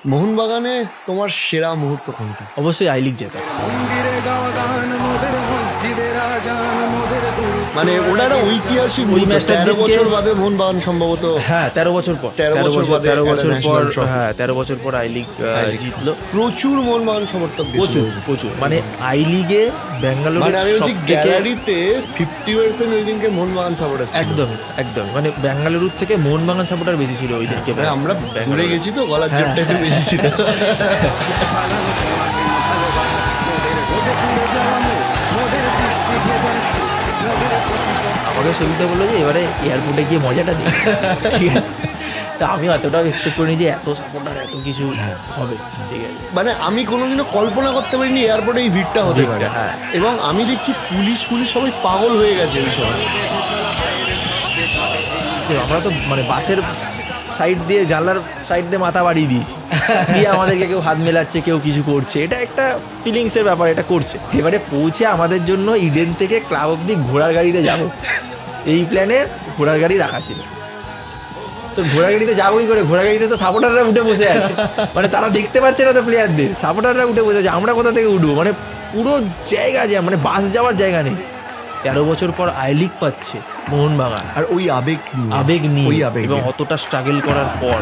মোহনবাগানে তোমার সেরা মুহূর্ত কোনটা? অবশ্যই আই লিগ জেতা। মানে ওটা একটা ঐতিহাসিক ওই ম্যাচটা 13 বছর বাদে মোহনবাগান সম্ভবত, হ্যাঁ 13 বছর পর, 13 বছর বাদে 13 বছর একটা পর, national trophy। হ্যাঁ 13 বছর পর আই লিগ জিতলো। প্রচুর মোহনবাগান সমর্থক প্রচুর গেছিল। প্রচুর, মানে আই লিগে ব্যাঙ্গালোর মানে আমি বলছি গ্যালারিতে 50% ওই দিনকে মোহনবাগান সাপোর্টার ছিল। একদম একদম, মানে ব্যাঙ্গালুরুর থেকে মোহনবাগান সাপোর্টার বেশি ছিল ওই দিনকে। মানে আমরা দূরে গেছি তো, গলার জোরটা একটু বেশি ছিল। আমাকে সুবিধা বললো যে এবারে এয়ারপোর্টে গিয়ে মজাটা নেই, ঠিক আছে। তা আমি এতটাও এক্সপেক্ট করিনি যে এত সাপোর্টার এত কিছু হবে, ঠিক আছে। মানে আমি কোনোদিনও কল্পনা করতে পারিনি এয়ারপোর্টে এই ভিড়টা হতে পারে। হ্যাঁ, এবং আমি দেখছি পুলিশ সবাই পাগল হয়ে গেছে ওই সময়। যে আমরা তো মানে বাসের সাইড দিয়ে, জানলার সাইড দিয়ে মাথা বাড়িয়ে দিয়েছি, দিয়ে আমাদেরকে কেউ হাত মেলাচ্ছে, কেউ কিছু করছে, এটা একটা ফিলিংসের ব্যাপার, এটা করছে। এবারে পৌঁছে আমাদের জন্য ইডেন থেকে ক্লাব অব্দি ঘোড়ার গাড়িতে যাবো, এই প্ল্যানে ঘোড়ার গাড়ি রাখা ছিল। তো ঘোড়া গাড়িতে যাবো কি করে? ঘোড়া গাড়িতে তো সাপোর্টাররা উঠে বসে আছে, মানে তারা দেখতে পাচ্ছে না তো প্লেয়ারদের, সাপোর্টাররা উঠে বসে আছে, আমরা কোথা থেকে উঠবো? মানে পুরো জায়গা যে মানে বাস যাওয়ার জায়গা নেই। 13 বছর পর আই লিগ পাচ্ছে মোহনবাগান, আর ওই আবেগ আবেগ নিয়ে ওই আবেগ এবং অতটা স্ট্রাগল করার পর